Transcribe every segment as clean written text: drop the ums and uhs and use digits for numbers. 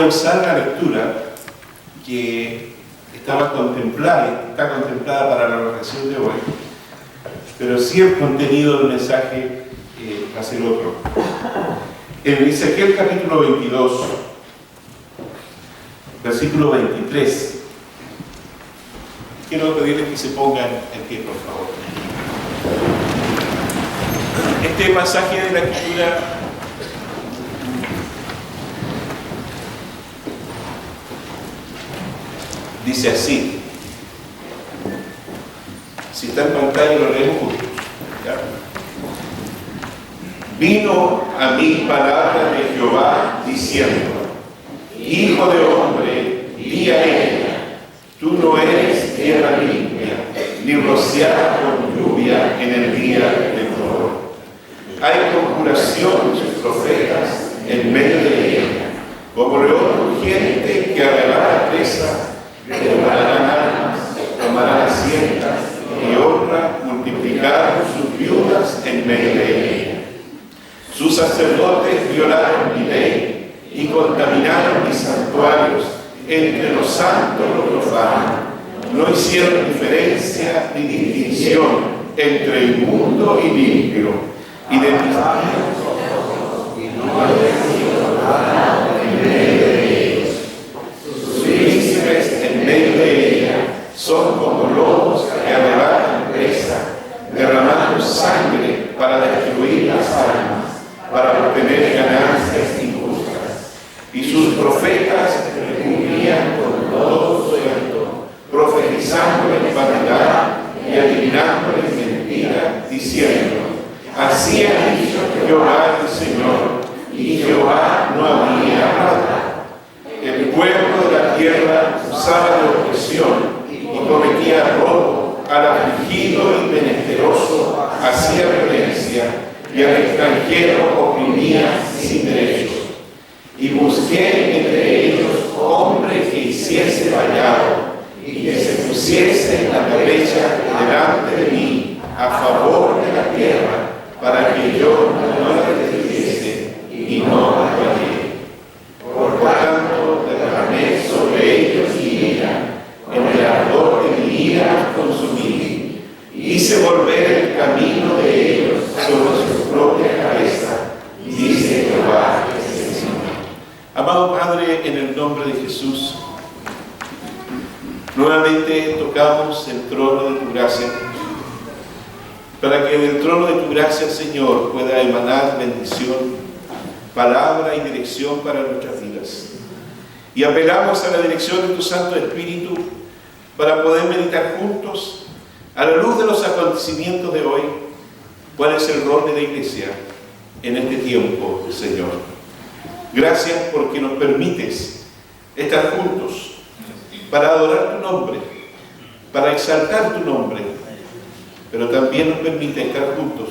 comenzar la lectura que está contemplada para la reflexión de hoy, pero sí el contenido del mensaje va a ser otro. En Ezequiel capítulo 22, versículo 23, quiero pedirles que se pongan en pie, por favor. Este pasaje de la Escritura dice así. Si está en pantalla lo leemos juntos, ¿ya? Vino a mí palabra de Jehová diciendo: Hijo de hombre, di a ella, tú no eres tierra limpia, ni rociada con lluvia en el día del dolor. Hay conjuración de profetas en medio de ella, como león urgente que arrebata presa, devorarán armas, tomarán asientas y honra multiplicaron sus viudas en medio de ella. Sus sacerdotes violaron mi ley y contaminaron mis santuarios, entre los santos lo profanos. No hicieron diferencia ni distinción entre inmundo y limpio, y de mis y no en medio de ellos. Sus príncipes en medio de ella son como lobos que arrebatan presa, derramando sangre para destruir las almas, para obtener ganancias injustas. Y sus profetas cubrían con todo sueldo, profetizándoles vanidad y adivinándoles mentira, diciendo: así ha dicho Jehová el Señor, y Jehová no había hablado. El pueblo de la tierra usaba de opresión y cometía robo, al afligido y menesteroso hacía violencia, y al extranjero oprimía sin derechos. Y busqué entre ellos hombre que hiciese vallado y que se pusiese en la derecha delante de mí a favor de la tierra, para que yo no la destruyese y no la hallé. Por tanto derramé sobre ellos mi ira, en el ardor de mi ira los consumí, hice volver el camino de ellos sobre su propia cabeza, dice Jehová el Señor. Amado Padre, en el nombre de Jesús, nuevamente tocamos el trono de tu gracia, para que del trono de tu gracia, Señor, pueda emanar bendición, palabra y dirección para nuestras vidas. Y apelamos a la dirección de tu Santo Espíritu para poder meditar juntos, a la luz de los acontecimientos de hoy, cuál es el rol de la Iglesia en este tiempo, Señor. Gracias porque nos permites estar juntos para adorar tu nombre, para exaltar tu nombre, pero también nos permite estar juntos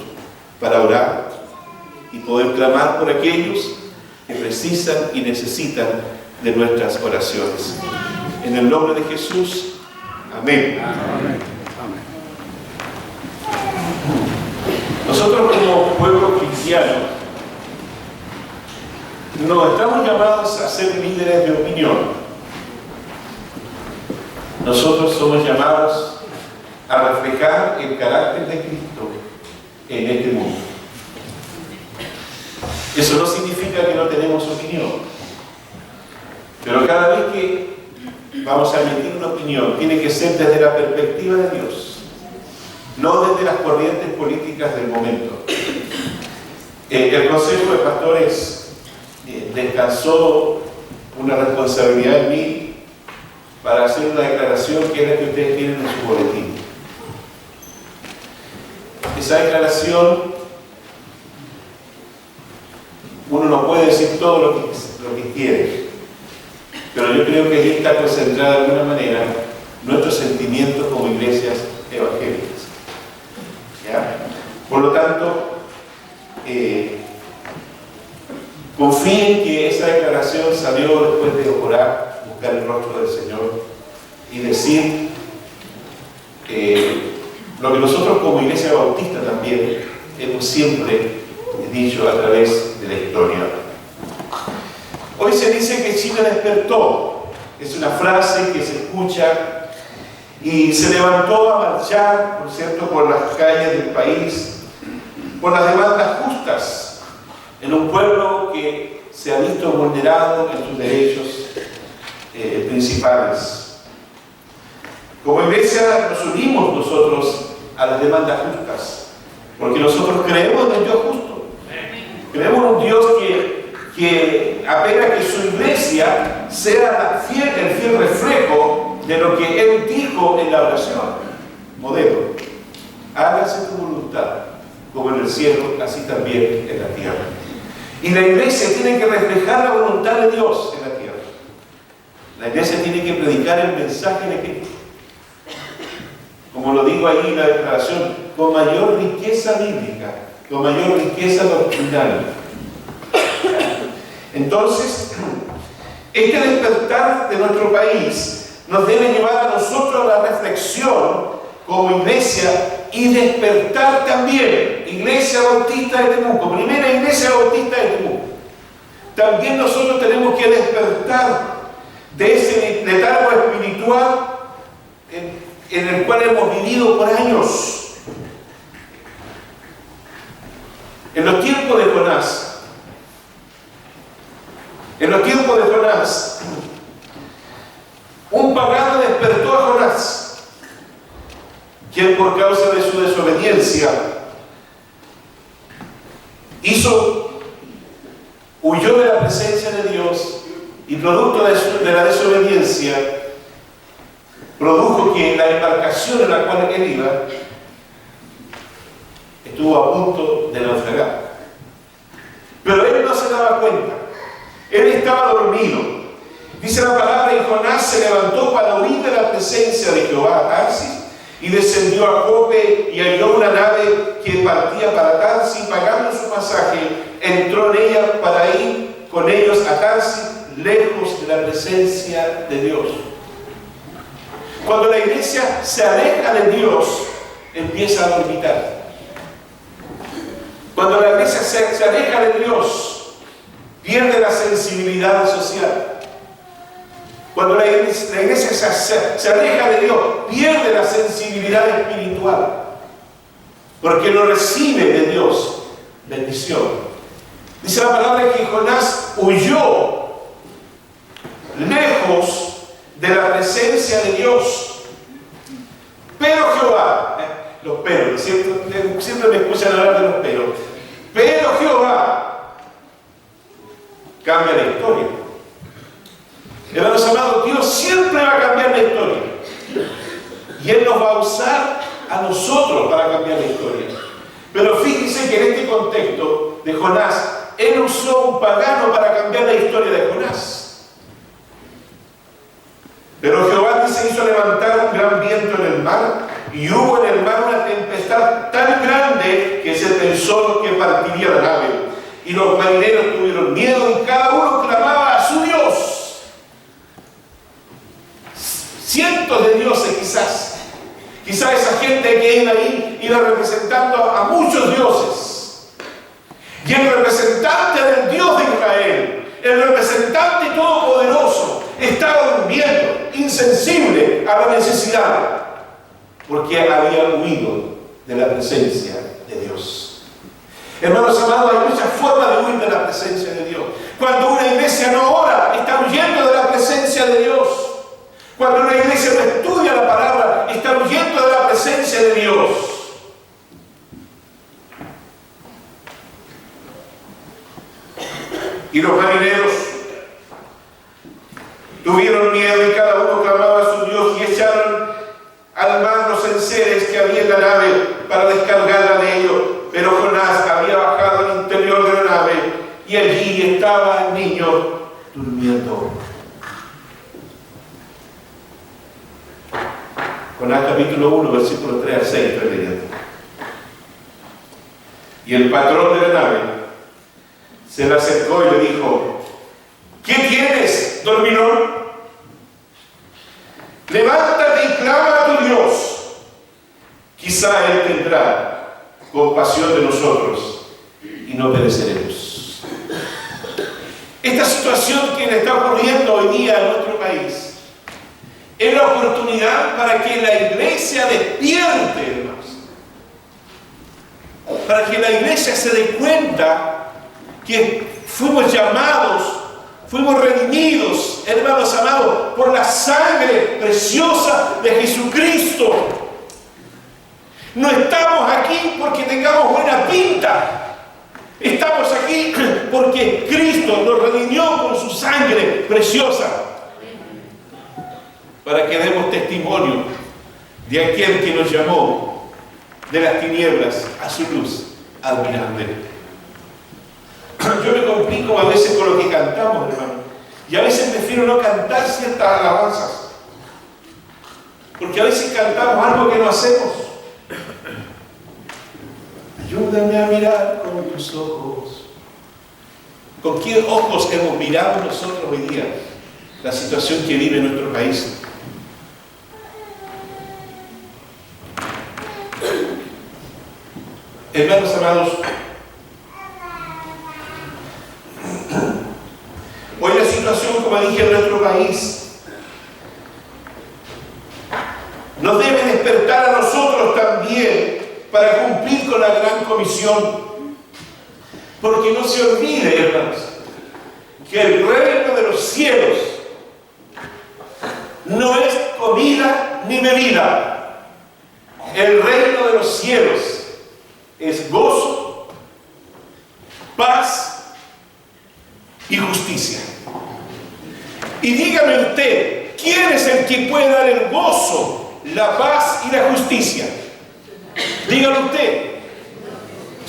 para orar y poder clamar por aquellos que precisan y necesitan de nuestras oraciones. En el nombre de Jesús, amén. Amén. Nosotros como pueblo cristiano no estamos llamados a ser líderes de opinión. Nosotros somos llamados a reflejar el carácter de Cristo en este mundo. Eso no significa que no tenemos opinión, pero cada vez que vamos a emitir una opinión tiene que ser desde la perspectiva de Dios, no desde las corrientes políticas del momento. El Consejo de Pastores descansó una responsabilidad en mí para hacer una declaración que es la que ustedes tienen en su boletín. Esa declaración, uno no puede decir todo lo que quiere, pero yo creo que ahí está concentrada de alguna manera nuestros sentimientos como iglesias evangélicas. ¿Ya? Por lo tanto, confíen que esa declaración salió después de orar, buscar el rostro del Señor y decir lo que nosotros como Iglesia Bautista también hemos siempre dicho a través de la historia. Hoy se dice que Chile despertó. Es una frase que se escucha y se levantó a marchar, por cierto, por las calles del país, por las demandas justas en un pueblo que se ha visto vulnerado en sus derechos principales. Como iglesia nos unimos nosotros a las demandas justas, porque nosotros creemos en un Dios justo. Creemos en un Dios que apela que su iglesia sea el fiel reflejo de lo que Él dijo en la oración. Modelo: hágase tu voluntad, como en el cielo, así también en la tierra. Y la iglesia tiene que reflejar la voluntad de Dios en la tierra. La iglesia tiene que predicar el mensaje de Cristo. Como lo digo ahí en la declaración, con mayor riqueza bíblica, con mayor riqueza doctrinal. Entonces, este despertar de nuestro país nos debe llevar a nosotros a la reflexión como iglesia y despertar también Iglesia Bautista de Temuco, primera Iglesia Bautista de Temuco. También nosotros tenemos que despertar de ese letargo espiritual en el cual hemos vivido por años. En los tiempos de Jonás, un pagano despertó a Jonás, quien por causa de su desobediencia huyó de la presencia de Dios, y producto de la desobediencia produjo que la embarcación en la cual él iba estuvo a punto de naufragar. Pero él no se daba cuenta. Él estaba dormido. Dice la palabra: y Jonás se levantó para huir de la presencia de Jehová a Tarsis, y descendió a Jope y halló una nave que partía para Tarsis. Pagando su pasaje, entró en ella para ir con ellos a Tarsis, lejos de la presencia de Dios. Cuando la iglesia se aleja de Dios, empieza a dormitar. Cuando la iglesia se aleja de Dios, pierde la sensibilidad social. Cuando la iglesia se aleja de Dios, pierde la sensibilidad espiritual, porque no recibe de Dios bendición. Dice la palabra que Jonás huyó lejos de la presencia de Dios. Pero Jehová, los peros, siempre me escuchan hablar de los peros. Pero Jehová cambia la historia. Hermanos amados, Dios siempre va a cambiar la historia. Y Él nos va a usar a nosotros para cambiar la historia. Pero fíjense que en este contexto de Jonás, Él usó un pagano para cambiar la historia de Jonás. Pero Jehová dice: hizo levantar un gran viento en el mar, y hubo en el mar una tempestad tan grande que se pensó que partiría la nave. Y los marineros tuvieron miedo, y cada uno clamaba a su Dios. Cientos de dioses quizás esa gente que iba ahí iba representando a muchos dioses. Y el representante del Dios de Israel, el representante todopoderoso, estaba durmiendo, insensible a la necesidad, porque había huido de la presencia de Dios. Hermanos amados, hay muchas formas de huir de la presencia de Dios. Cuando una iglesia no ora, está huyendo de la presencia de Dios. Cuando una iglesia no estudia la palabra, está huyendo de la presencia de Dios. Y los marineros tuvieron miedo, y cada uno clamaba a su Dios, y echaron al mar los enseres que había en la nave para descargarla de ellos. Pero Jonás había bajado al interior de la nave, y allí estaba el niño durmiendo. Jonás capítulo 1, versículos 3 al 6, estoy leyendo. Y el patrón de la nave se le acercó y le dijo: ¿qué tienes, dormilón? Levántate y clama a tu Dios. Quizá Él tendrá compasión de nosotros y no pereceremos. Esta situación que le está ocurriendo hoy día a nuestro país es la oportunidad para que la iglesia despierte, hermanos. Para que la iglesia se dé cuenta que fuimos llamados, fuimos redimidos, hermanos amados, por la sangre preciosa de Jesucristo. No estamos aquí porque tengamos buena pinta. Estamos aquí porque Cristo nos redimió con su sangre preciosa. Para que demos testimonio de aquel que nos llamó de las tinieblas a su luz admirable. Yo me complico a veces con lo que cantamos, hermano. Y a veces prefiero no cantar ciertas alabanzas. Porque a veces cantamos algo que no hacemos. Ayúdame a mirar con tus ojos. ¿Con qué ojos hemos mirado nosotros hoy día la situación que vive nuestro país? Hermanos amados, hoy la situación, como dije, en nuestro país nos debe despertar a nosotros también para cumplir con la gran comisión. Porque no se olvide, hermanos, que el reino de los cielos no es comida ni bebida. El reino de los cielos es gozo, paz y justicia. Y dígame usted, ¿quién es el que puede dar el gozo, la paz y la justicia? Dígalo usted.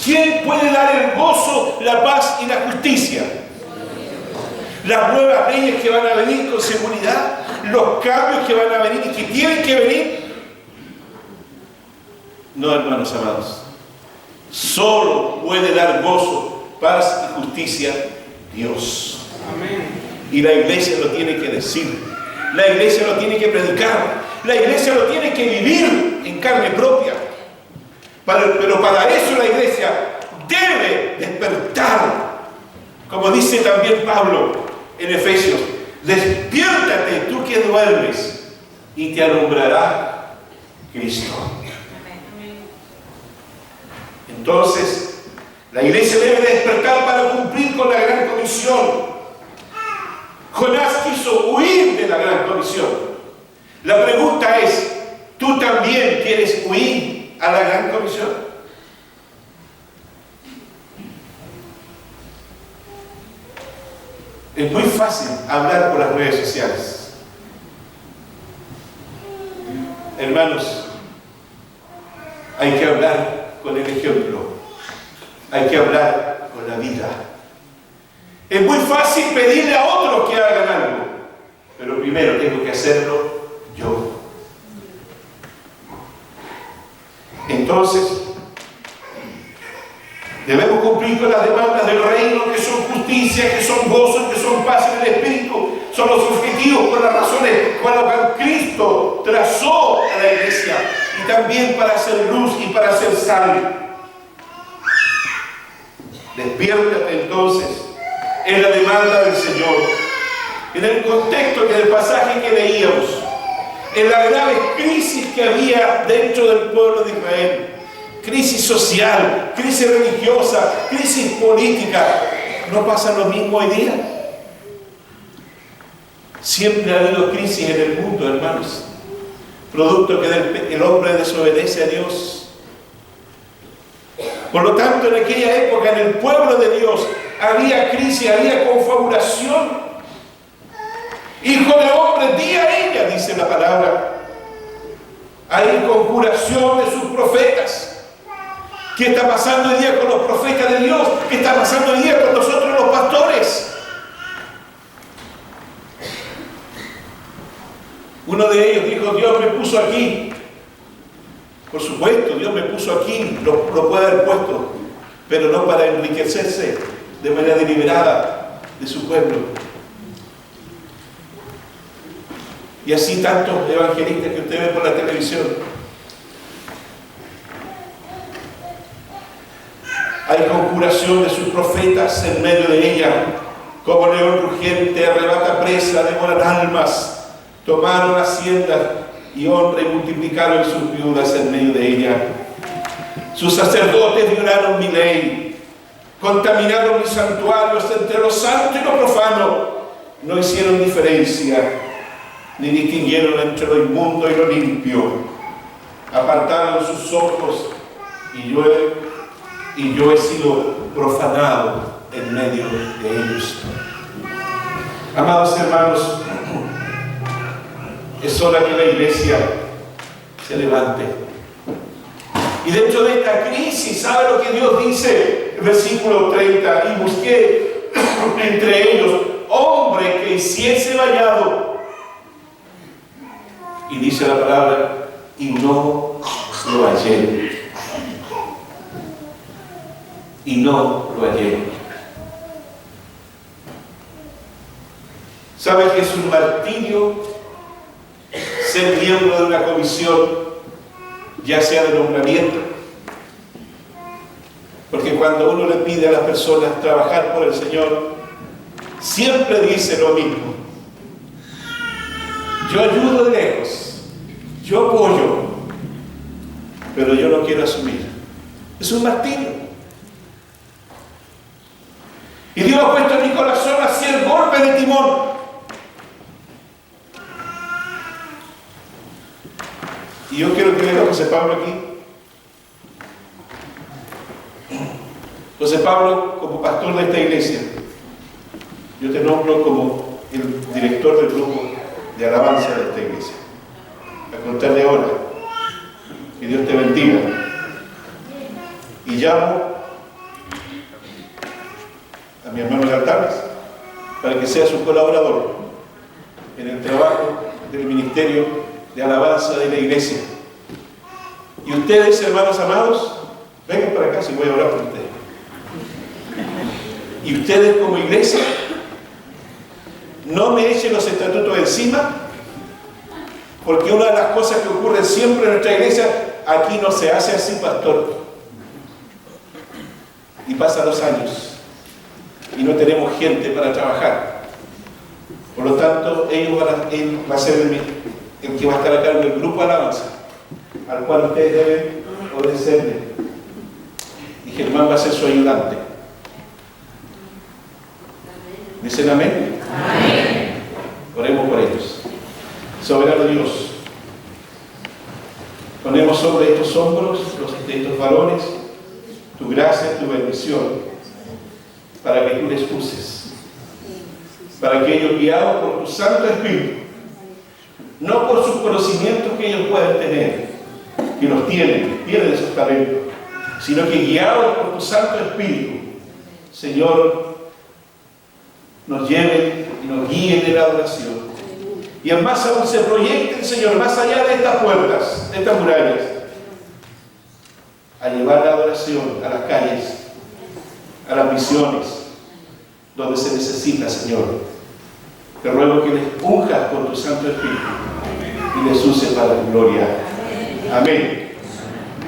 ¿Quién puede dar el gozo, la paz y la justicia? Las nuevas leyes que van a venir con seguridad, los cambios que van a venir y que tienen que venir. No, hermanos amados. Solo puede dar gozo, paz y justicia Dios. Amén. Y la iglesia lo tiene que decir. La iglesia lo tiene que predicar. La iglesia lo tiene que vivir en carne propia. Pero para eso la iglesia debe despertar. Como dice también Pablo en Efesios: despiértate tú que duermes y te alumbrará Cristo. Entonces, la iglesia debe despertar para cumplir con la gran comisión. Jonás quiso huir de la gran comisión. La pregunta es: ¿tú también quieres huir a la gran comisión? Es muy fácil hablar por las redes sociales. Hermanos, hay que hablar con el ejemplo. Hay que hablar con la vida. Es muy fácil pedirle a otros que hagan algo, pero primero tengo que hacerlo yo. Entonces, debemos cumplir con las demandas del reino, que son justicia, que son gozo, que son paz en el Espíritu. Son los objetivos, por las razones con las que Cristo trazó a la iglesia, y también para hacer luz y para hacer sal. Despiértate entonces en la demanda del Señor, en el contexto del pasaje que leíamos, en la grave crisis que había dentro del pueblo de Israel. Crisis social, crisis religiosa, crisis política. ¿No pasa lo mismo hoy día? Siempre ha habido crisis en el mundo, hermanos, producto que el hombre desobedece a Dios. Por lo tanto, en aquella época, en el pueblo de Dios, había crisis, había confabulación. Hijo de hombre, di a ella, dice la palabra. Hay conjuración de sus profetas. ¿Qué está pasando hoy día con los profetas de Dios? ¿Qué está pasando hoy día con nosotros los pastores? Uno de ellos dijo: Dios me puso aquí. Por supuesto, Dios me puso aquí, lo puede haber puesto, pero no para enriquecerse de manera deliberada de su pueblo. Y así tantos evangelistas que usted ve por la televisión. Hay conjuración de sus profetas en medio de ella, Como león rugiente arrebata presa, devoran almas, tomaron haciendas y honra y multiplicaron sus viudas en medio de ella. Sus sacerdotes violaron mi ley, contaminaron mis santuarios entre lo santo y lo profano, no hicieron diferencia, ni distinguieron entre lo inmundo y lo limpio. Apartaron sus ojos y yo he sido profanado en medio de ellos. Amados hermanos, es hora que la iglesia se levante. Y dentro de esta crisis, ¿sabe lo que Dios dice? El versículo 30, y busqué entre ellos hombre que hiciese vallado. Y dice la palabra, y no lo hallé. Y no lo hallé. ¿Sabe que es un martirio ser miembro de una comisión, ya sea de nombramiento? Porque cuando uno le pide a las personas trabajar por el Señor, siempre dice lo mismo. Yo ayudo de lejos, yo apoyo, pero yo no quiero asumir. Es un martirio. Y Dios ha puesto en mi corazón hacer golpe de timón. Y yo quiero que vea a José Pablo aquí. José Pablo, como pastor de esta iglesia, yo te nombro como el director del grupo de alabanza de esta iglesia. A contar de ahora, que Dios te bendiga. Y llamo a mi hermano Gartales para que sea su colaborador en el trabajo del ministerio de alabanza de la iglesia. Y ustedes, hermanos amados, vengan para acá si voy a orar por ustedes. Y ustedes como iglesia, no me echen los estatutos encima, porque una de las cosas que ocurren siempre en nuestra iglesia, aquí no se hace así, pastor. Y pasan los años y no tenemos gente para trabajar. Por lo tanto, él va a ser el que va a estar a cargo del grupo de alabanza, al cual ustedes deben obedecerle. Y Germán va a ser su ayudante. ¿Dicen amén? Amén. Oremos por ellos. Soberano Dios, ponemos sobre estos hombros de estos varones tu gracia, tu bendición, para que tú les uses, para que ellos, guiados por tu Santo Espíritu, no por sus conocimientos que ellos pueden tener, que los tienen esos talentos, sino que guiados por tu Santo Espíritu, Señor, nos lleven y nos guíen en la adoración. Y en más aún se proyecten, Señor, más allá de estas puertas, de estas murallas, a llevar la adoración a las calles, a las misiones, donde se necesita, Señor. Te ruego que les unjas con tu Santo Espíritu y les use para tu gloria. Amén.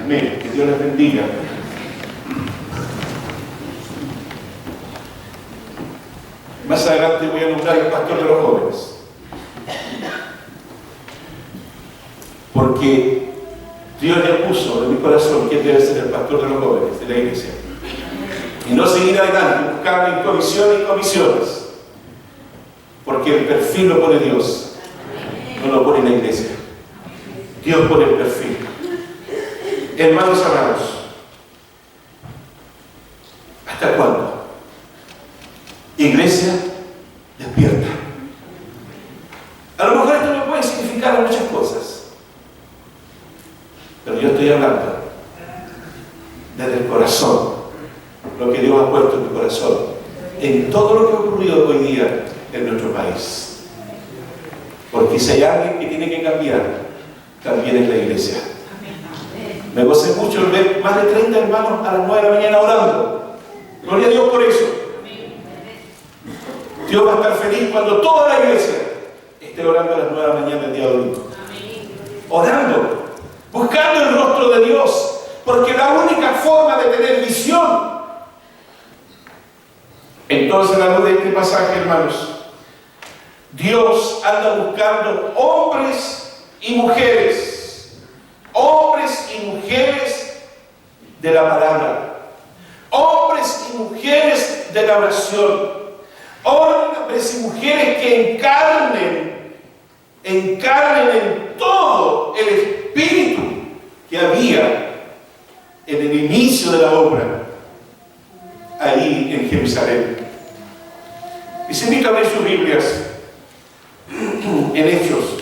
Amén. Que Dios les bendiga. Más adelante voy a nombrar el pastor de los jóvenes. Porque Dios ya puso en mi corazón quién debe ser el pastor de los jóvenes de la iglesia. Y no seguir adelante, buscar en comisiones y comisiones. Porque el perfil lo pone Dios, no lo pone la iglesia. Dios pone el perfil. Hermanos amados, ¿hasta cuándo? Iglesia, despierta. A lo mejor esto no puede significar muchas cosas, pero yo estoy hablando desde el corazón, lo que Dios ha puesto en tu corazón, en todo lo que ha ocurrido hoy día en nuestro país. Porque si hay alguien que tiene que cambiar, también es la iglesia. Me gocé mucho el ver más de 30 hermanos a las 9 de la mañana orando. Gloria a Dios por eso. Dios va a estar feliz cuando toda la iglesia esté orando a las 9 de la mañana el día domingo. Orando, buscando el rostro de Dios, porque la única forma de tener visión Entonces, a la luz de este pasaje, hermanos, Dios anda buscando hombres y mujeres de la palabra, hombres y mujeres de la oración, hombres y mujeres que encarnen en todo el espíritu que había en el inicio de la obra, ahí en Jerusalén. Les invito a ver sus Biblias en Hechos.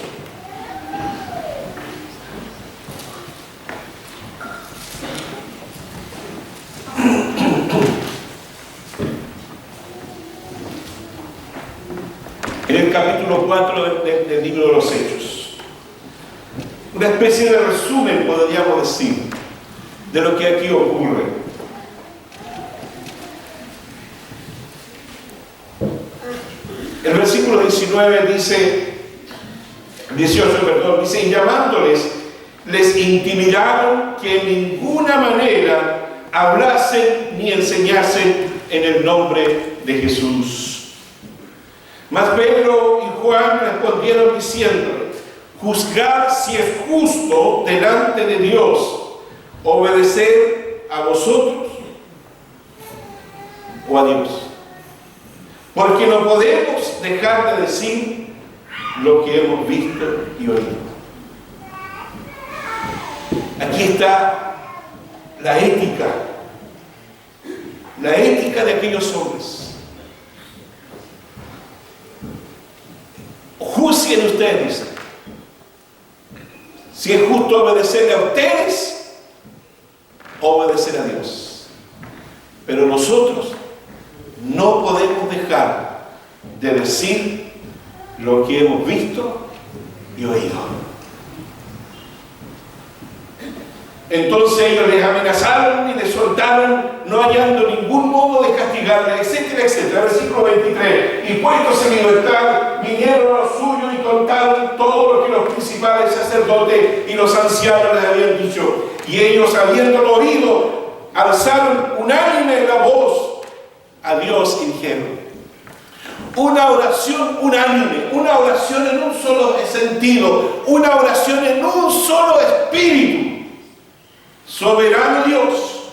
En el capítulo 4 del libro de los Hechos. Una especie de resumen, podríamos decir, de lo que aquí ocurre. El versículo 18 dice, y llamándoles, les intimidaron que en ninguna manera hablasen ni enseñasen en el nombre de Jesús. Mas Pedro y Juan respondieron diciéndole, juzgad si es justo delante de Dios obedecer a vosotros o a Dios. Porque no podemos dejar de decir lo que hemos visto y oído. Aquí está la ética de aquellos hombres. Juzguen ustedes si es justo obedecerle a ustedes o obedecer a Dios. Pero nosotros no podemos dejar de decir lo que hemos visto y oído. Entonces ellos les amenazaron y les soltaron, no hallando ningún modo de castigarles, etcétera, etcétera. Versículo 23. Y puestos en libertad, vinieron a los suyos y contaron todo lo que los principales sacerdotes y los ancianos les habían dicho. Y ellos, habiéndolo oído, alzaron unánime la voz a Dios y dijeron. Una oración unánime, una oración en un solo sentido, una oración en un solo espíritu. Soberano Dios.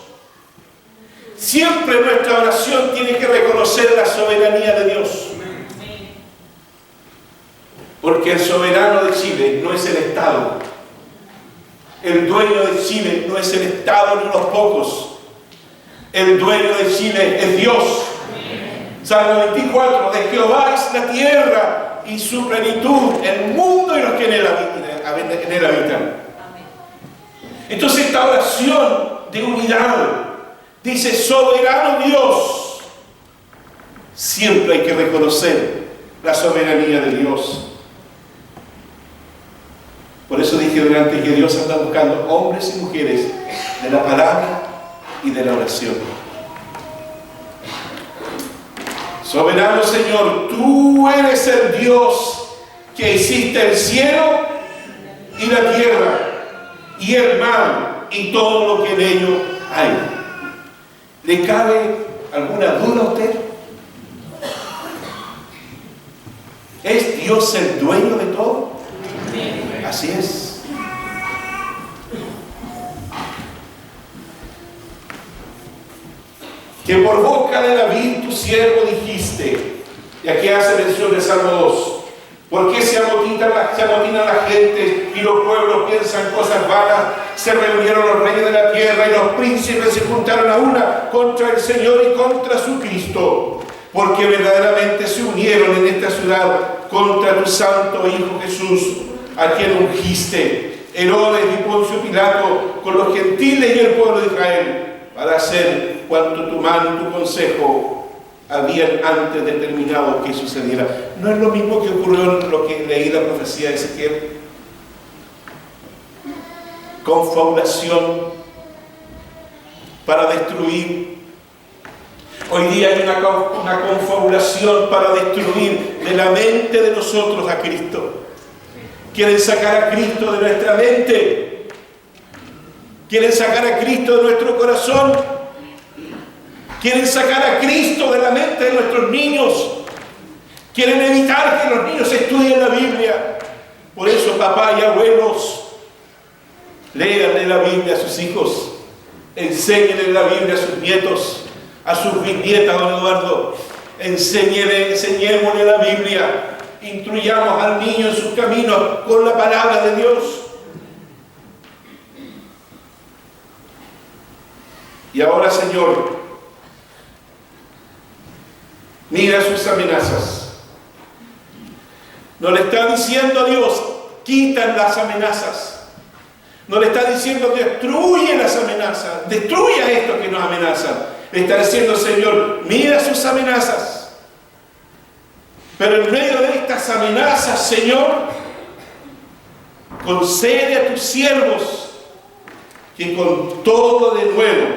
Siempre nuestra oración tiene que reconocer la soberanía de Dios. Porque el soberano de Chile no es el Estado. El dueño de Chile no es el Estado ni unos pocos. El dueño de Chile es Dios. Salmo 24, de Jehová es la tierra y su plenitud, el mundo y los que en él habitan. Entonces esta oración de unidad dice, soberano Dios. Siempre hay que reconocer la soberanía de Dios. Por eso dije delante que Dios anda buscando hombres y mujeres de la palabra y de la oración. Soberano Señor, tú eres el Dios que hiciste el cielo y la tierra y el mar y todo lo que en ello hay. ¿Le cabe alguna duda a usted? ¿Es Dios el dueño de todo? Así es. Que por boca de David tu siervo dijiste, y aquí hace mención de Salmo 2, ¿por qué se amotinan la gente y los pueblos piensan cosas vanas? Se reunieron los reyes de la tierra y los príncipes se juntaron a una contra el Señor y contra su Cristo, porque verdaderamente se unieron en esta ciudad contra tu santo Hijo Jesús, a quien ungiste, Herodes y Poncio Pilato, con los gentiles y el pueblo de Israel, para hacer cuanto tu mano y tu consejo habían antes determinado que sucediera. ¿No es lo mismo que ocurrió en lo que leí la profecía de Ezequiel? Confabulación para destruir. Hoy día hay una confabulación para destruir de la mente de nosotros a Cristo. Quieren sacar a Cristo de nuestra mente. Quieren sacar a Cristo de nuestro corazón. Quieren sacar a Cristo de la mente de nuestros niños. Quieren evitar que los niños estudien la Biblia. Por eso, papá y abuelos, léanle la Biblia a sus hijos. Enséñenle la Biblia a sus nietos, a sus bisnietas, don Eduardo. Enseñémosle la Biblia. Instruyamos al niño en sus caminos con la palabra de Dios. Y ahora, Señor, mira sus amenazas. No le está diciendo a Dios, quitan las amenazas. No le está diciendo, destruye las amenazas, destruye a estos que nos amenazan. Le está diciendo, Señor, mira sus amenazas. Pero en medio de estas amenazas, Señor, concede a tus siervos que con todo de nuevo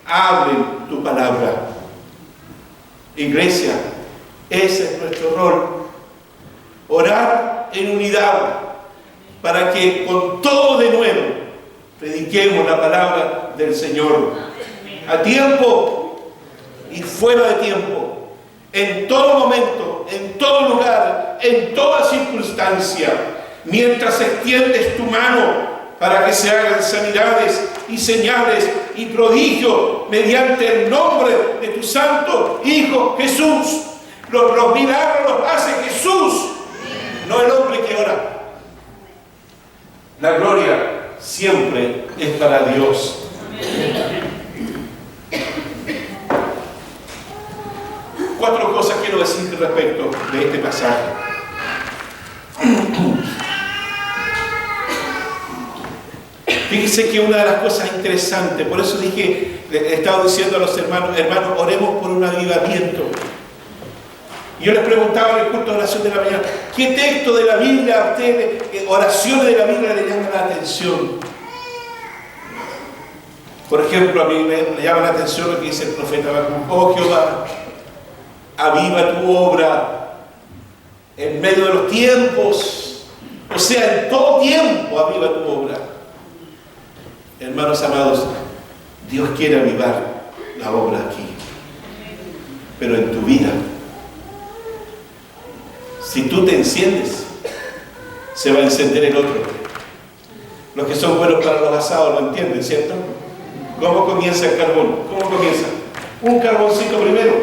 hablen tu palabra. Iglesia, ese es nuestro rol. Orar en unidad para que con todo de nuevo prediquemos la palabra del Señor. A tiempo y fuera de tiempo, en todo momento, en todo lugar, en toda circunstancia, mientras extiendes tu mano para que se hagan sanidades y señales y prodigios mediante el nombre de tu santo Hijo Jesús. Los milagros los hace Jesús, no el hombre que ora. La gloria siempre es para Dios. Cuatro cosas quiero decir respecto de este pasaje. Fíjense que una de las cosas interesantes, por eso dije, he estado diciendo a los hermanos, oremos por un avivamiento. Yo les preguntaba en el culto de oración de la mañana, ¿qué texto de la Biblia a ustedes, oraciones de la Biblia le llaman la atención? Por ejemplo, a mí me llama la atención lo que dice el profeta Habacuc: oh Jehová, aviva tu obra en medio de los tiempos, o sea, en todo tiempo aviva tu obra. Hermanos amados, Dios quiere avivar la obra aquí, pero en tu vida. Si tú te enciendes, se va a encender el otro. Los que son buenos para los asados lo entienden, ¿cierto? ¿Cómo comienza el carbón? ¿Cómo comienza? Un carboncito primero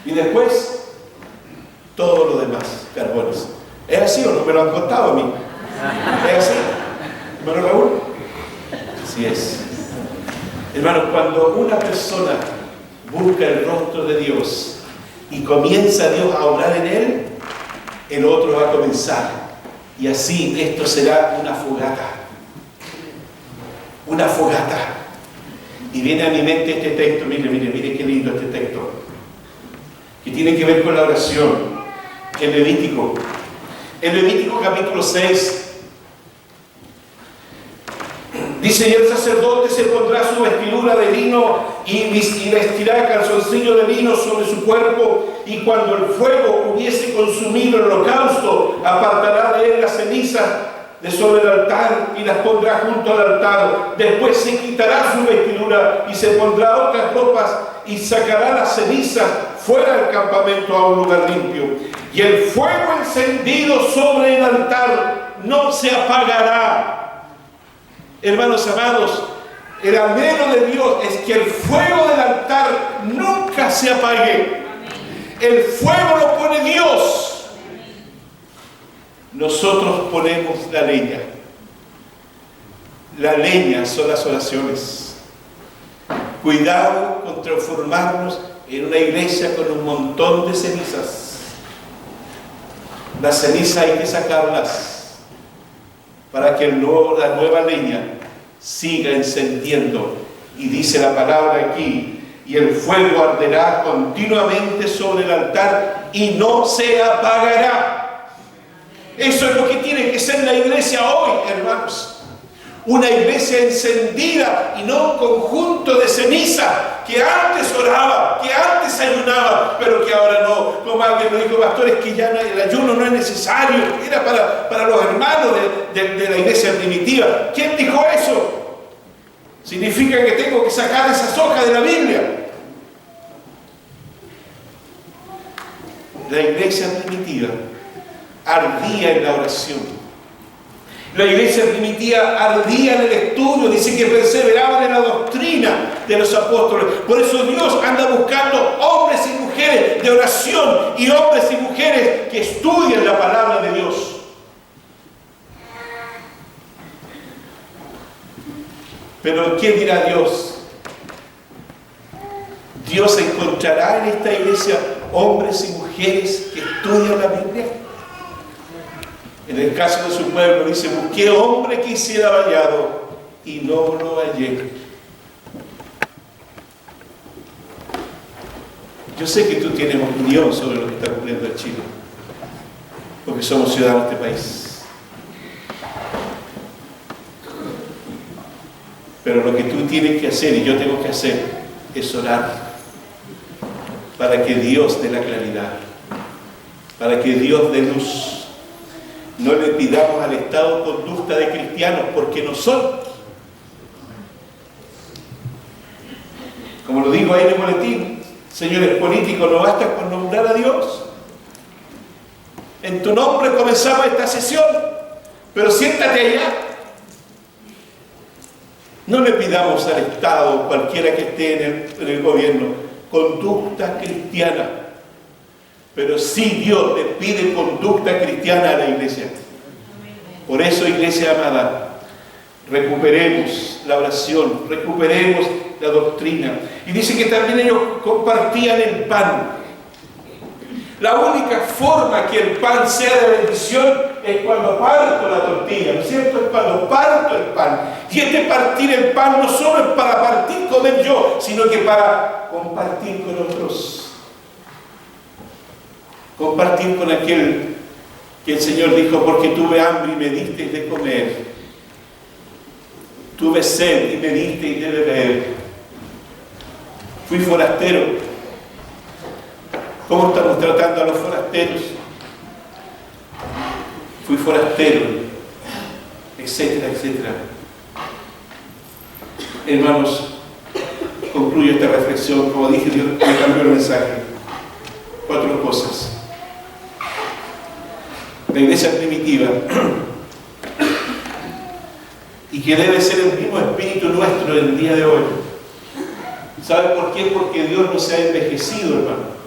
y después todo lo demás, carbones. ¿Es así o no? Me lo han contado a mí. ¿Es así? ¿Hermano Raúl? Así es. Hermano, cuando una persona busca el rostro de Dios y comienza Dios a obrar en él, el otro va a comenzar. Y así esto será una fogata. Una fogata. Y viene a mi mente este texto, mire qué lindo este texto, que tiene que ver con la oración. En Levítico capítulo 6, dice: y el sacerdote se pondrá su vestidura de lino y vestirá calzoncillo de lino sobre su cuerpo, y cuando el fuego hubiese consumido el holocausto, apartará de él las cenizas de sobre el altar y las pondrá junto al altar. Después se quitará su vestidura y se pondrá otras ropas y sacará las cenizas fuera del campamento a un lugar limpio. Y el fuego encendido sobre el altar no se apagará. Hermanos amados, el anhelo de Dios es que el fuego del altar nunca se apague. El fuego lo pone Dios. Nosotros ponemos la leña. La leña son las oraciones. Cuidado con transformarnos en una iglesia con un montón de cenizas. Las cenizas hay que sacarlas para que la nueva leña siga encendiendo. Y dice la palabra aquí: y el fuego arderá continuamente sobre el altar y no se apagará. Eso es lo que tiene que ser la iglesia hoy, hermanos. Una iglesia encendida y no un conjunto de ceniza que antes oraba, que antes ayunaba, pero que ahora no. Como alguien me dijo, pastores, que ya el ayuno no es necesario, era para los hermanos de la iglesia primitiva. ¿Quién dijo eso? Significa que tengo que sacar esas hojas de la Biblia. La iglesia primitiva ardía en la oración. La iglesia primitiva ardía en el estudio, dice que perseveraban en la doctrina de los apóstoles. Por eso Dios anda buscando hombres y mujeres de oración y hombres y mujeres que estudien la palabra de Dios. Pero ¿qué dirá Dios? Dios encontrará en esta iglesia hombres y mujeres que estudian la Biblia. En el caso de su pueblo dice: busqué hombre que hiciera vallado y no lo hallé. Yo sé que tú tienes opinión sobre lo que está ocurriendo en Chile, porque somos ciudadanos de este país. Pero lo que tú tienes que hacer y yo tengo que hacer es orar para que Dios dé la claridad, para que Dios dé luz. No le pidamos al Estado conducta de cristianos, porque no son. Como lo digo ahí en el boletín, señores políticos, no basta con nombrar a Dios. En tu nombre comenzamos esta sesión, pero siéntate allá. No le pidamos al Estado, cualquiera que esté en el gobierno, conducta cristiana. Pero sí Dios le pide conducta cristiana a la iglesia. Por eso, iglesia amada, recuperemos la oración, recuperemos la doctrina. Y dice que también ellos compartían el pan. La única forma que el pan sea de bendición es cuando parto la tortilla, ¿no es cierto? Es cuando parto el pan. Y este partir el pan no solo es para partir, comer yo, sino que para compartir con otros. Compartir con aquel que el Señor dijo: porque tuve hambre y me disteis de comer, tuve sed y me disteis de beber, fui forastero. ¿Cómo estamos tratando a los forasteros? Fui forastero, etcétera, etcétera. Hermanos, concluyo esta reflexión. Como dije, Dios me cambió el mensaje. 4 cosas. La iglesia primitiva, y que debe ser el mismo espíritu nuestro en el día de hoy. ¿Sabe por qué? Porque Dios no se ha envejecido, hermano.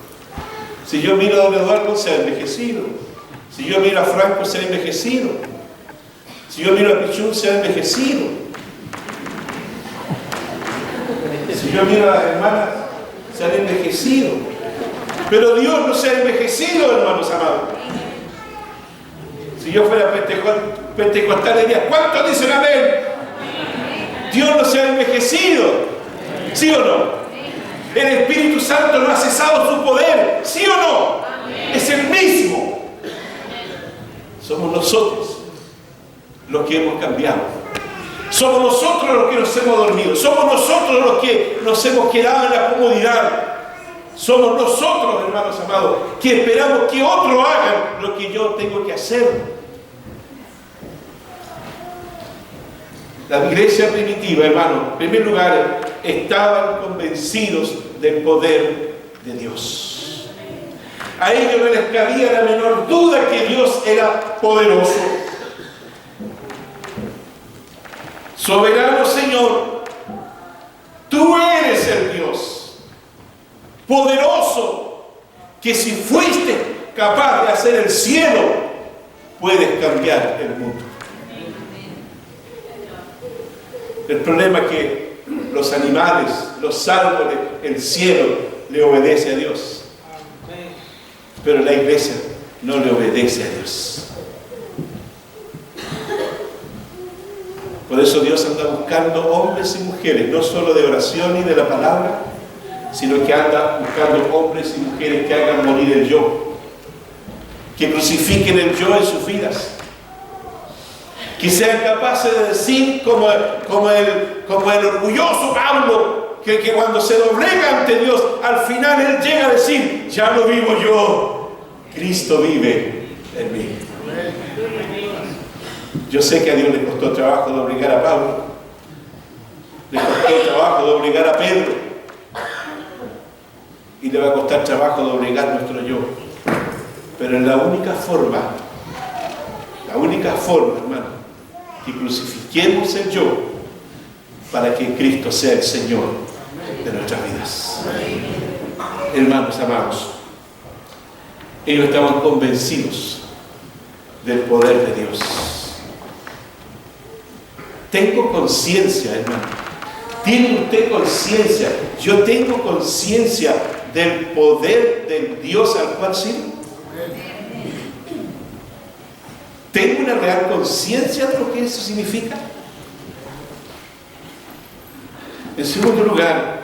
Si yo miro a don Eduardo, se ha envejecido. Si yo miro a Franco, se ha envejecido. Si yo miro a Pichún, se ha envejecido. Si yo miro a las hermanas, se han envejecido. Pero Dios no se ha envejecido, hermanos amados. Si yo fuera pentecostal, diría: ¿cuántos dicen amén? Dios no se ha envejecido, ¿sí o no? El Espíritu Santo no ha cesado su poder, ¿sí o no? Es el mismo. Somos nosotros los que hemos cambiado. Somos nosotros los que nos hemos dormido. Somos nosotros los que nos hemos quedado en la comodidad. Somos nosotros, hermanos amados, que esperamos que otros hagan lo que yo tengo que hacer. La iglesia primitiva, hermano, en primer lugar, estaban convencidos del poder de Dios. A ellos no les cabía la menor duda que Dios era poderoso. Soberano Señor, tú eres el Dios poderoso, que si fuiste capaz de hacer el cielo, puedes cambiar el mundo. El problema es que los animales, los árboles, el cielo le obedece a Dios. Pero la iglesia no le obedece a Dios. Por eso Dios anda buscando hombres y mujeres, no solo de oración y de la palabra, sino que anda buscando hombres y mujeres que hagan morir el yo, que crucifiquen el yo en sus vidas, que sean capaces de decir como el orgulloso Pablo, que cuando se doblega ante Dios, al final él llega a decir: ya no vivo yo, Cristo vive en mí. Yo sé que a Dios le costó trabajo doblegar a Pablo, le costó trabajo doblegar a Pedro, y le va a costar trabajo doblegar nuestro yo. Pero es la única forma, hermano, que crucifiquemos el yo para que Cristo sea el Señor de nuestras vidas. Hermanos amados, ellos estaban convencidos del poder de Dios. Tengo conciencia, hermano. ¿Tiene usted conciencia? Yo tengo conciencia del poder del Dios al cual sirvo. ¿Tengo una real conciencia de lo que eso significa? En segundo lugar,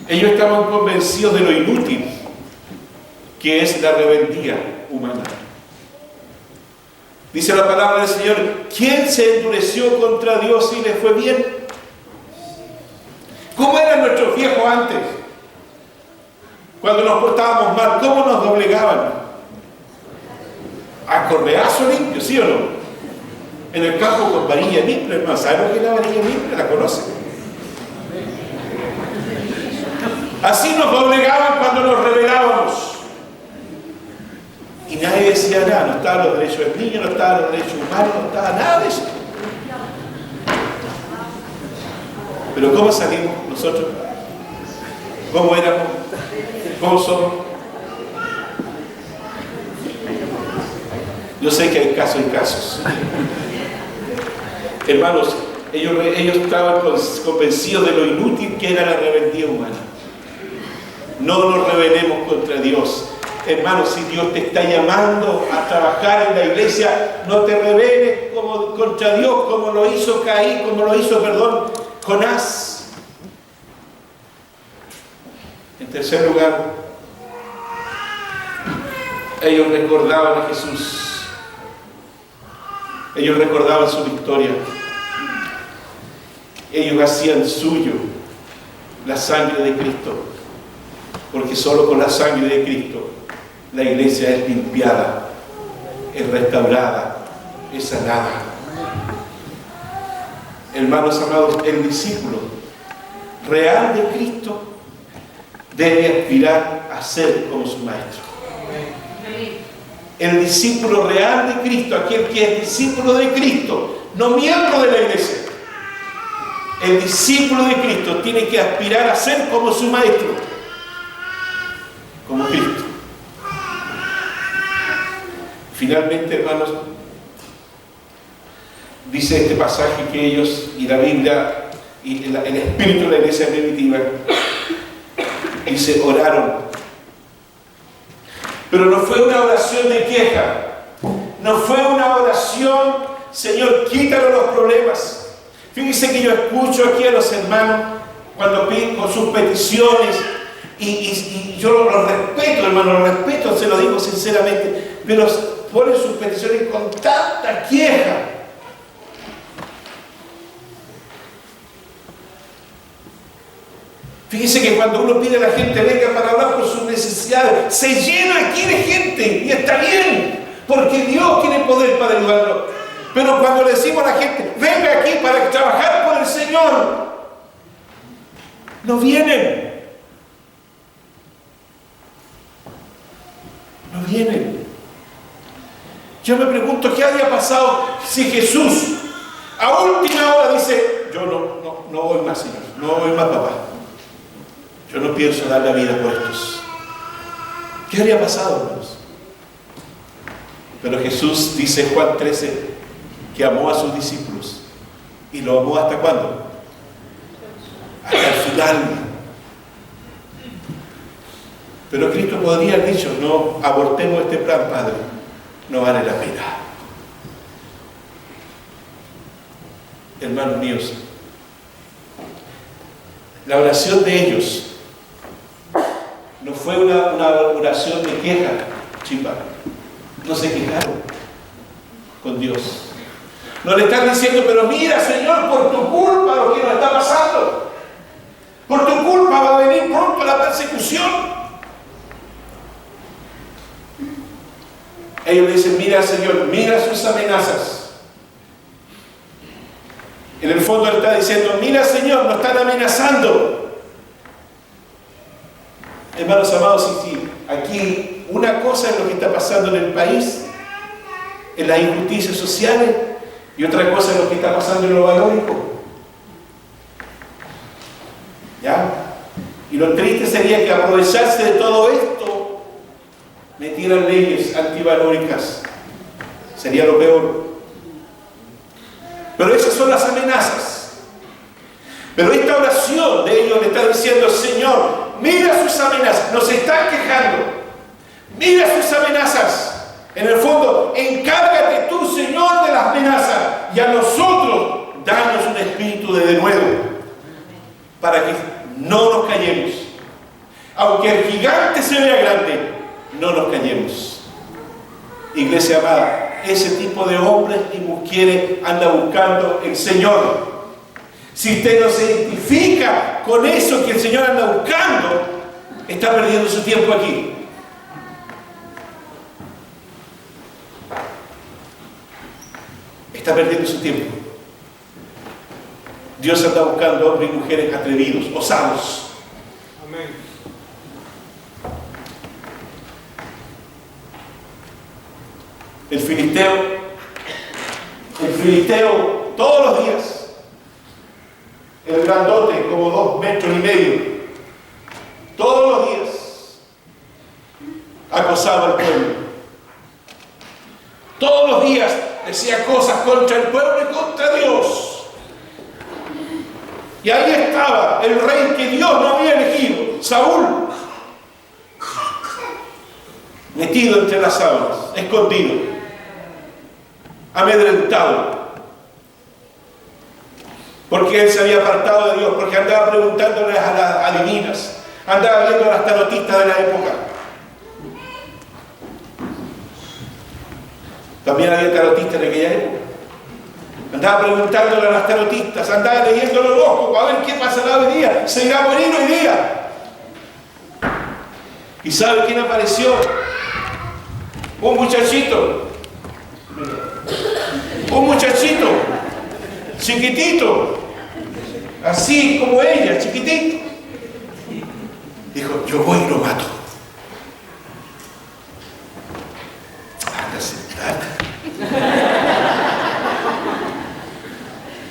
ellos estaban convencidos de lo inútil que es la rebeldía humana. Dice la palabra del Señor: ¿quién se endureció contra Dios y le fue bien? ¿Cómo eran nuestros viejos antes? Cuando nos portábamos mal, ¿cómo nos doblegaban? A correazo limpio, ¿sí o no? En el campo con varilla limpia, hermano. ¿Saben lo que es la varilla limpia? ¿La conocen? Así nos doblegaban cuando nos rebelábamos. Y nadie decía nada, no estaban los derechos del niño, no estaban los derechos humanos, no estaba nada de eso. Pero ¿cómo salimos nosotros? ¿Cómo éramos? ¿Cómo somos? Yo sé que hay casos y casos. Hermanos, ellos estaban convencidos de lo inútil que era la rebeldía humana. No nos rebelemos contra Dios. Hermanos, si Dios te está llamando a trabajar en la iglesia, no te rebeles contra Dios como lo hizo Caín, Jonás. En tercer lugar, ellos recordaban a Jesús. Ellos recordaban su victoria. Ellos hacían suyo la sangre de Cristo, porque solo con la sangre de Cristo la iglesia es limpiada, es restaurada, es sanada. Hermanos amados, el discípulo real de Cristo debe aspirar a ser como su maestro. El discípulo real de Cristo, aquel que es discípulo de Cristo, no miembro de la iglesia, el discípulo de Cristo tiene que aspirar a ser como su maestro, como Cristo. Finalmente, hermanos, dice este pasaje que ellos y la Biblia y el espíritu de la iglesia primitiva, dice, oraron. Pero no fue una oración de queja, no fue una oración, Señor, quítalo los problemas. Fíjense que yo escucho aquí a los hermanos cuando piden con sus peticiones y yo lo respeto, hermano, lo respeto, se lo digo sinceramente, pero ponen sus peticiones con tanta queja. Fíjense que cuando uno pide a la gente venga para hablar por sus necesidades, se llena aquí de gente y está bien, porque Dios tiene poder para ayudarlo. Pero cuando le decimos a la gente, venga aquí para trabajar por el Señor, no vienen. No vienen. Yo me pregunto, ¿qué había pasado si Jesús a última hora dice, yo no voy más, Señor, no voy más, papá? Yo no pienso dar la vida por estos. ¿Qué habría pasado, hermanos? Pero Jesús dice en Juan 13 que amó a sus discípulos. ¿Y lo amó hasta cuándo? Hasta el final. Pero Cristo podría haber dicho, no, abortemos este plan, Padre. No vale la pena. Hermanos míos, la oración de ellos no fue una oración de queja, chipa. No se quejaron con Dios. No le están diciendo, pero mira, Señor, por tu culpa lo que nos está pasando. Por tu culpa va a venir pronto la persecución. Ellos le dicen, mira, Señor, mira sus amenazas. En el fondo él está diciendo, mira, Señor, nos están amenazando. Hermanos amados, si aquí una cosa es lo que está pasando en el país, en las injusticias sociales, y otra cosa es lo que está pasando en lo valórico. ¿Ya? Y lo triste sería que aprovecharse de todo esto metieran leyes antivalóricas. Sería lo peor. Pero esas son las amenazas. Pero esta oración de ellos le está diciendo: Señor, mira sus amenazas. Nos están quejando. Mira sus amenazas. En el fondo, encárgate tú, Señor, de las amenazas, y a nosotros danos un espíritu de denuedo, para que no nos callemos. Aunque el gigante se vea grande, no nos callemos. Iglesia amada, ese tipo de hombres y mujeres anda buscando el Señor. Si usted no se identifica con eso que el Señor anda buscando, está perdiendo su tiempo aquí. Está perdiendo su tiempo. Dios anda buscando hombres y mujeres atrevidos, osados. Amén. El filisteo todos los días, el grandote como 2,5 metros, todos los días acosaba al pueblo. Todos los días decía cosas contra el pueblo y contra Dios. Y ahí estaba el rey que Dios no había elegido, Saúl, metido entre las sábanas, escondido, amedrentado, porque él se había apartado de Dios, porque andaba preguntándole a las adivinas, andaba viendo a las tarotistas de la época. También había tarotistas en aquella época. Andaba preguntándole a las tarotistas, andaba leyendo los ojos para ver qué pasará hoy día, se irá a morir hoy día. ¿Y sabe quién apareció? Un muchachito, chiquitito, así como ella, chiquitito. Dijo: yo voy y lo mato. Anda, sentate.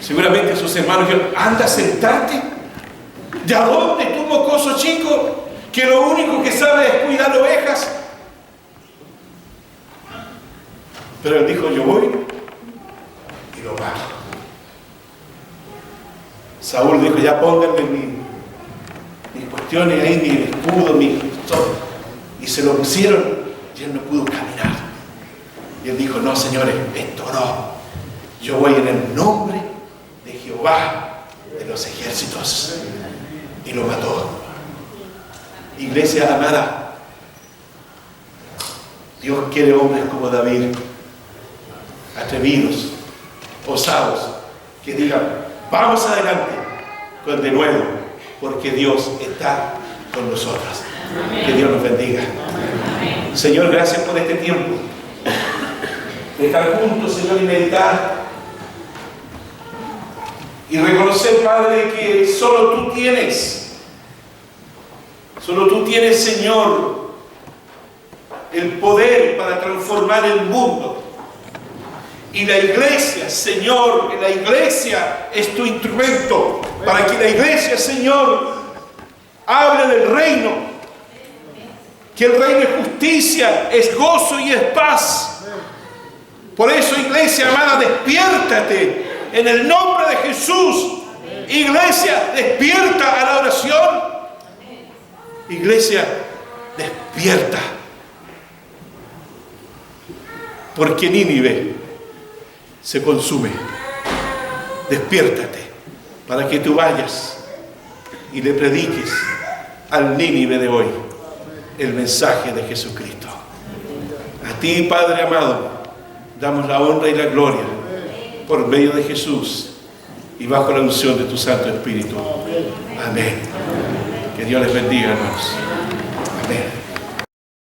Seguramente sus hermanos dijeron: anda, sentarte. ¿De a dónde tú, mocoso chico, que lo único que sabe es cuidar ovejas? Pero él dijo: yo voy y lo mato. Saúl dijo: ya pónganme mis cuestiones ahí, mi escudo, todo. Y se lo pusieron y él no pudo caminar. Y él dijo: no, señores, esto no. Yo voy en el nombre de Jehová de los ejércitos. Y lo mató. Iglesia amada, Dios quiere hombres como David, atrevidos, osados, que digan: vamos adelante con denuedo, porque Dios está con nosotros. Que Dios nos bendiga. Señor, gracias por este tiempo de estar juntos, Señor, y meditar y reconocer, Padre, que solo tú tienes, Señor, el poder para transformar el mundo. Y la iglesia, Señor, la iglesia es tu instrumento para que la iglesia, Señor, hable del reino. Que el reino es justicia, es gozo y es paz. Por eso, iglesia amada, despiértate en el nombre de Jesús. Iglesia, despierta a la oración. Iglesia, despierta. Porque Nínive se consume. Despiértate para que tú vayas y le prediques al Nínive de hoy el mensaje de Jesucristo. A ti, Padre amado, damos la honra y la gloria por medio de Jesús y bajo la unción de tu Santo Espíritu. Amén. Que Dios les bendiga, hermanos. Amén.